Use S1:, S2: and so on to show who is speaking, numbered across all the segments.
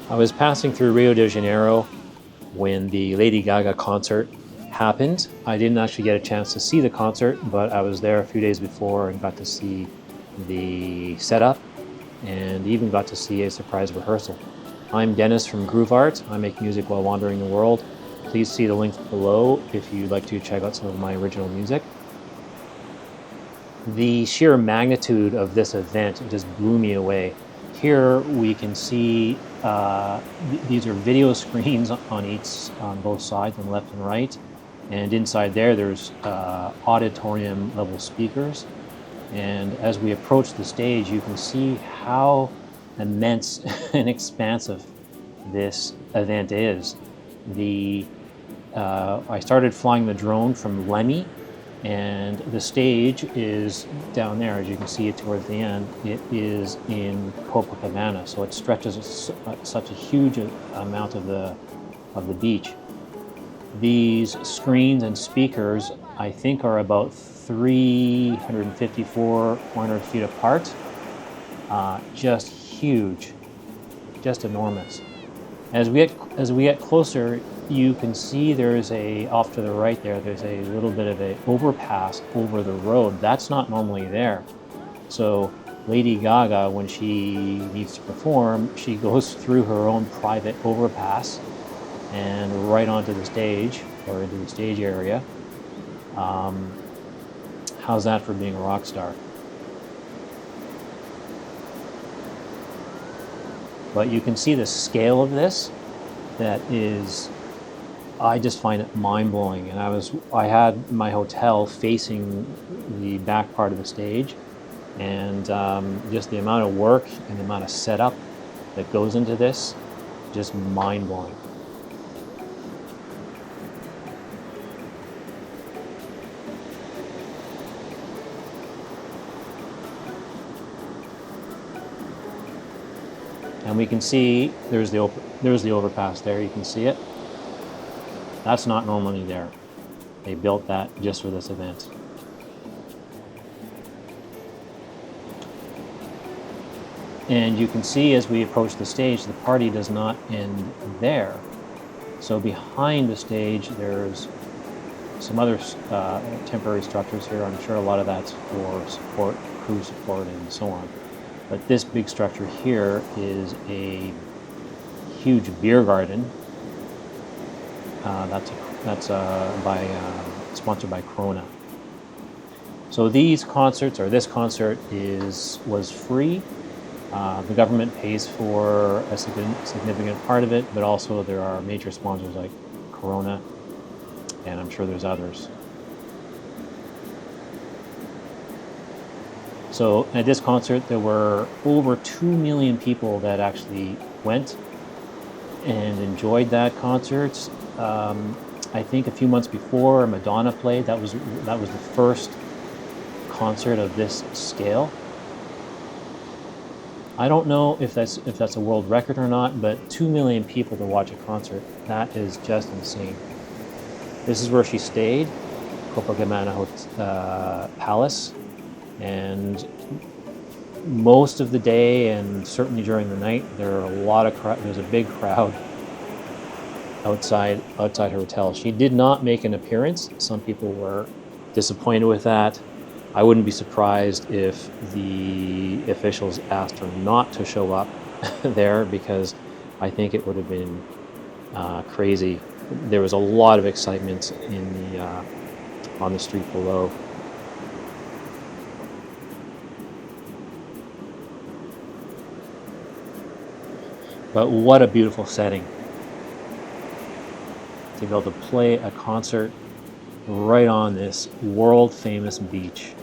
S1: I was passing through Rio de Janeiro when the Lady Gaga concert happened. I didn't actually get a chance to see the concert, but I was there a few days before and got to see the setup and even got to see a surprise rehearsal. I'm Dennis from Groove Art. I make music while wandering the world. Please see the links below if you'd like to check out some of my original music. The sheer magnitude of this event just blew me away. Here we can see these are video screens on both sides, on left and right, and inside there's auditorium level speakers. And as we approach the stage, you can see how immense and expansive this event is. I started flying the drone from Lemmy, and the stage is down there, as you can see it towards the end. It is in Copacabana, so it stretches such a huge amount of the beach. These screens and speakers, I think, are about 354, 400 feet apart. Just huge, just enormous. As we get closer, you can see off to the right there's a little bit of an overpass over the road. That's not normally there. So Lady Gaga, when she needs to perform, she goes through her own private overpass and right onto the stage, or into the stage area. How's that for being a rock star? But you can see the scale of this. I just find it mind-blowing. And I had my hotel facing the back part of the stage, and just the amount of work and the amount of setup that goes into this, just mind-blowing. And we can see there's the overpass there. You can see it. That's not normally there. They built that just for this event. And you can see as we approach the stage, the party does not end there. So behind the stage, there's some other temporary structures here. I'm sure a lot of that's for support, crew support, and so on. But this big structure here is a huge beer garden. That's sponsored by Corona. So this concert was free. The government pays for a significant part of it, but also there are major sponsors like Corona, and I'm sure there's others. So at this concert, there were over 2 million people that actually went and enjoyed that concert. I think a few months before, Madonna played. That was the first concert of this scale. I don't know if that's a world record or not, but 2 million people to watch a concert, that is just insane. This is where she stayed, Copacabana Palace. And most of the day, and certainly during the night, there's a big crowd outside her hotel. She did not make an appearance. Some people were disappointed with that. I wouldn't be surprised if the officials asked her not to show up there, because I think it would have been crazy. There was a lot of excitement on the street below. But what a beautiful setting to be able to play a concert right on this world-famous beach.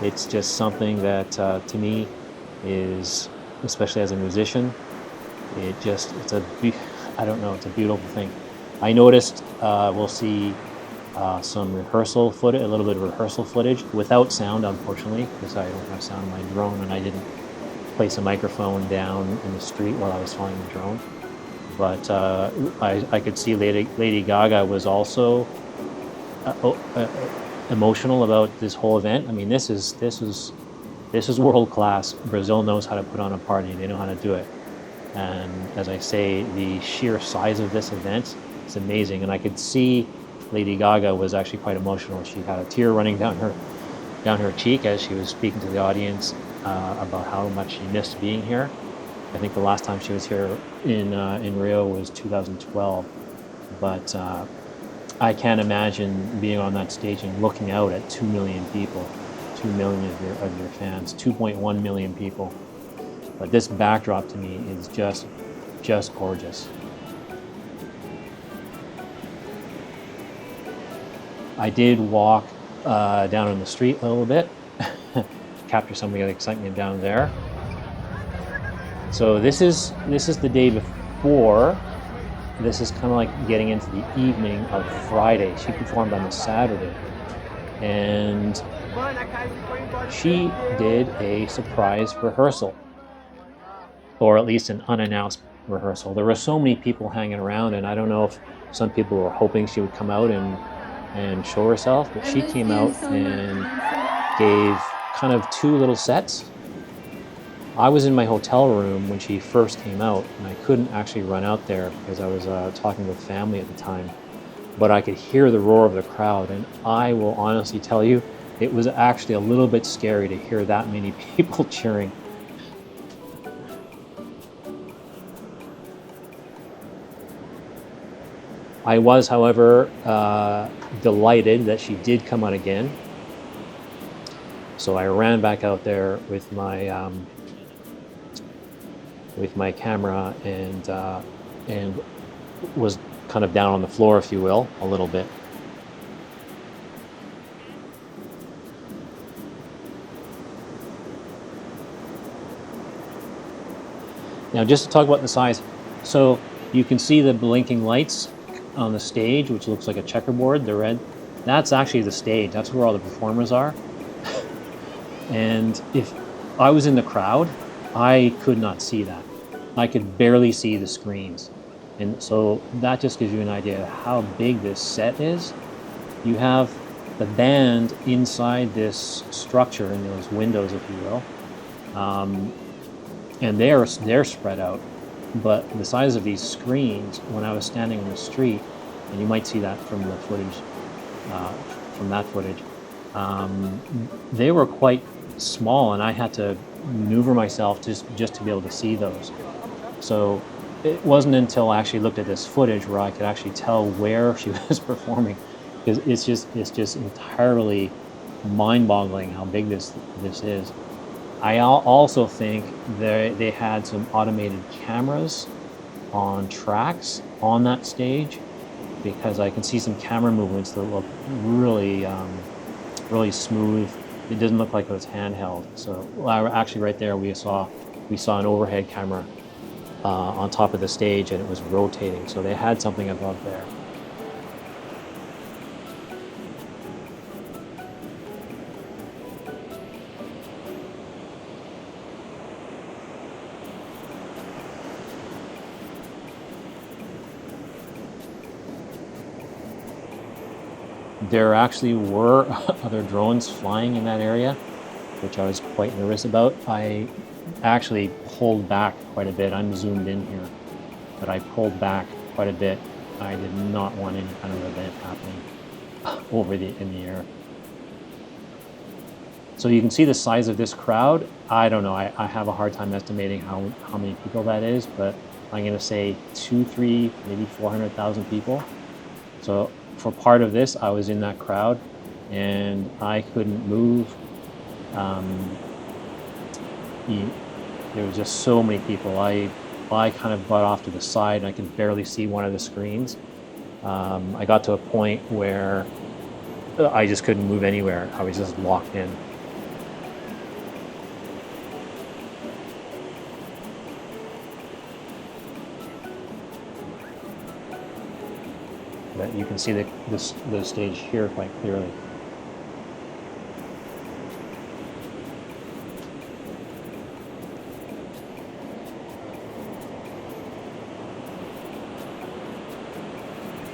S1: It's just something that, to me, is, especially as a musician, it's a beautiful thing. I noticed we'll see some rehearsal footage, a little bit of rehearsal footage without sound, unfortunately, because I don't have sound on my drone, and I didn't place a microphone down in the street while I was flying the drone. But I could see Lady Gaga was also emotional about this whole event. I mean, this is world class. Brazil knows how to put on a party. They know how to do it. And as I say, the sheer size of this event is amazing. And I could see Lady Gaga was actually quite emotional. She had a tear running down her cheek as she was speaking to the audience about how much she missed being here. I think the last time she was here in Rio was 2012. But I can't imagine being on that stage and looking out at 2 million people, 2 million of your fans, 2.1 million people. But this backdrop to me is just gorgeous. I did walk down on the street a little bit, capture some of the excitement down there. So this is the day before. This is kind of like getting into the evening of Friday. She performed on the Saturday, and she did a surprise rehearsal, or at least an unannounced rehearsal. There were so many people hanging around, and I don't know if some people were hoping she would come out and show herself, but she came out and gave kind of two little sets. I was in my hotel room when she first came out, and I couldn't actually run out there because I was talking with family at the time. But I could hear the roar of the crowd, and I will honestly tell you, it was actually a little bit scary to hear that many people cheering. I was, however, delighted that she did come out again. So I ran back out there with my camera and was kind of down on the floor, if you will, a little bit. Now, just to talk about the size, so you can see the blinking lights on the stage, which looks like a checkerboard, the red. That's actually the stage. That's where all the performers are. And if I was in the crowd, I could not see that. I could barely see the screens. And so that just gives you an idea of how big this set is. You have the band inside this structure in those windows, if you will. And they're spread out. But the size of these screens, when I was standing in the street, and you might see that from the footage, they were quite small, and I had to maneuver myself just to be able to see those. So it wasn't until I actually looked at this footage where I could actually tell where she was performing, because it's just entirely mind-boggling how big this is. I also think they had some automated cameras on tracks on that stage, because I can see some camera movements that look really really smooth. It doesn't look like it was handheld. So actually right there we saw an overhead camera on top of the stage, and it was rotating. So they had something above there. There actually were other drones flying in that area, which I was quite nervous about. I actually pulled back quite a bit. I'm zoomed in here, but I pulled back quite a bit. I did not want any kind of event happening in the air. So you can see the size of this crowd. I don't know. I have a hard time estimating how many people that is, but I'm going to say 2, 3, maybe 400,000 people. So for part of this, I was in that crowd, and I couldn't move. There was just so many people. I kind of got off to the side, and I could barely see one of the screens. I got to a point where I just couldn't move anywhere. I was just locked in. But you can see the stage here quite clearly.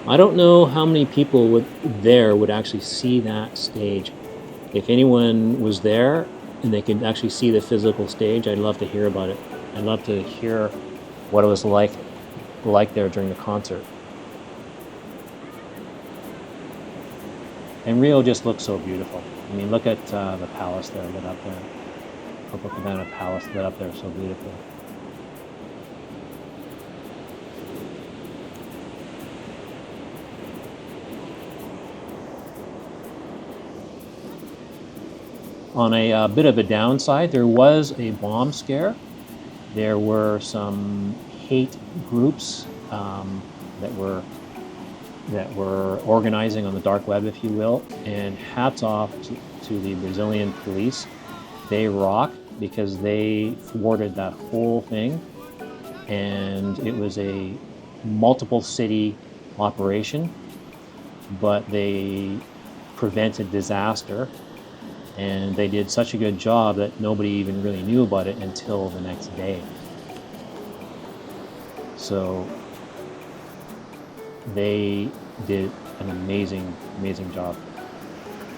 S1: I don't know how many people would actually see that stage. If anyone was there and they could actually see the physical stage, I'd love to hear about it. I'd love to hear what it was like there during the concert. And Rio just looks so beautiful. I mean, look at the palace there lit up there. Copacabana Palace lit up there so beautifully. On a bit of a downside, there was a bomb scare. There were some hate groups that were organizing on the dark web, if you will. And hats off to the Brazilian police. They rock because they thwarted that whole thing. And it was a multiple city operation, but they prevented disaster. And they did such a good job that nobody even really knew about it until the next day. So they did an amazing job.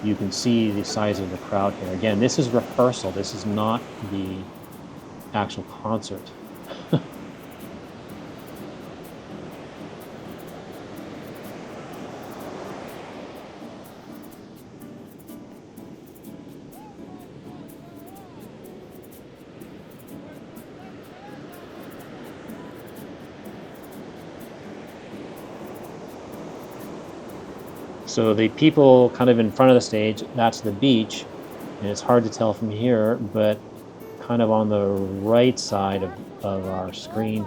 S1: You can see the size of the crowd here. Again, this is rehearsal. This is not the actual concert. So the people kind of in front of the stage, that's the beach, and it's hard to tell from here, but kind of on the right side of our screen,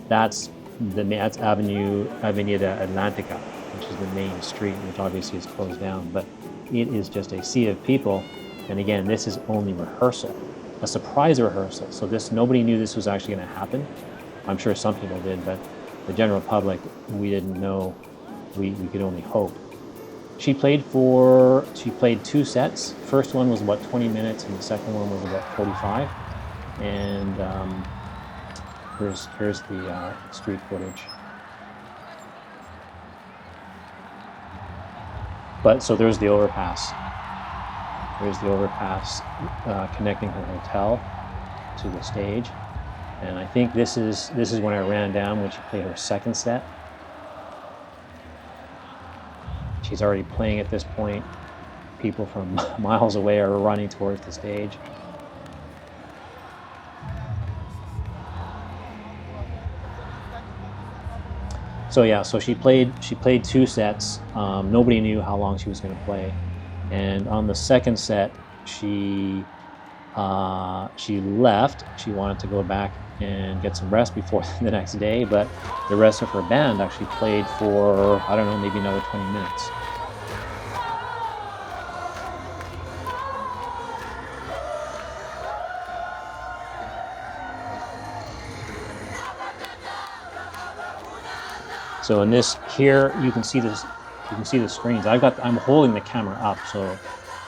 S1: that's Avenida Atlantica, which is the main street, which obviously is closed down, but it is just a sea of people. And again, this is only rehearsal, a surprise rehearsal. So nobody knew this was actually going to happen. I'm sure some people did, but the general public, we didn't know. We could only hope. She played two sets. First one was about 20 minutes, and the second one was about 45. And here's the street footage. But so there's the overpass. There's the overpass connecting her hotel to the stage. And I think this is when I ran down when she played her second set. She's already playing at this point. People from miles away are running towards the stage. So yeah, so she played two sets. Nobody knew how long she was going to play, and on the second set, she left. She wanted to go back and get some rest before the next day, but the rest of her band actually played for, I don't know, maybe another 20 minutes. So in this here, you can see this. You can see the screens. I'm holding the camera up, so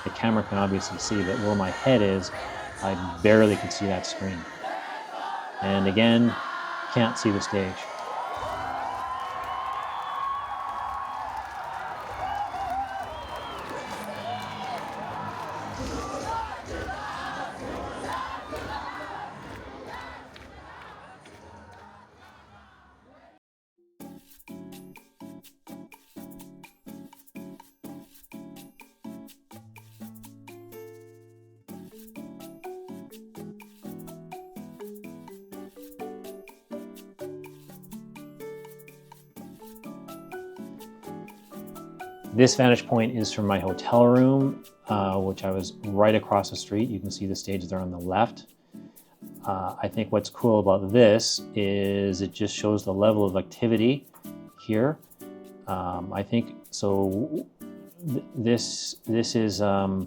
S1: the camera can obviously see, but where my head is, I barely can see that screen. And again, can't see the stage. This vantage point is from my hotel room, which I was right across the street. You can see the stage there on the left. I think what's cool about this is it just shows the level of activity here. I think so. This is. I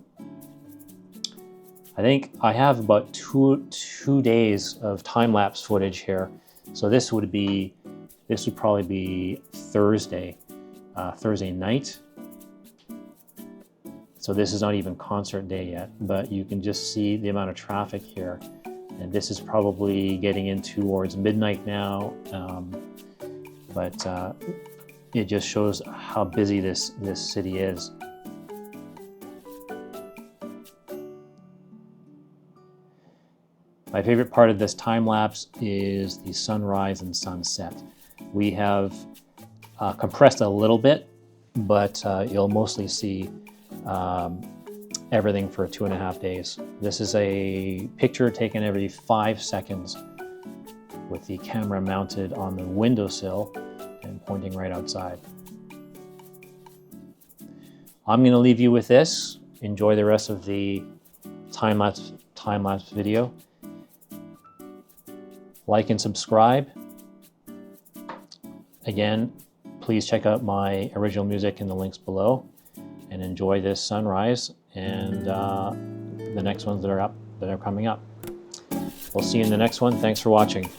S1: think I have about two days of time-lapse footage here. So this would probably be Thursday night. So this is not even concert day yet, but you can just see the amount of traffic here. And this is probably getting in towards midnight now. But it just shows how busy this city is. My favorite part of this time lapse is the sunrise and sunset. We have compressed a little bit, but you'll mostly see everything for 2.5 days. This is a picture taken every 5 seconds with the camera mounted on the windowsill and pointing right outside. I'm going to leave you with this. Enjoy the rest of the time-lapse video. Like and subscribe. Again, please check out my original music in the links below and enjoy this sunrise and the next ones that are coming up. We'll see you in the next one. Thanks for watching.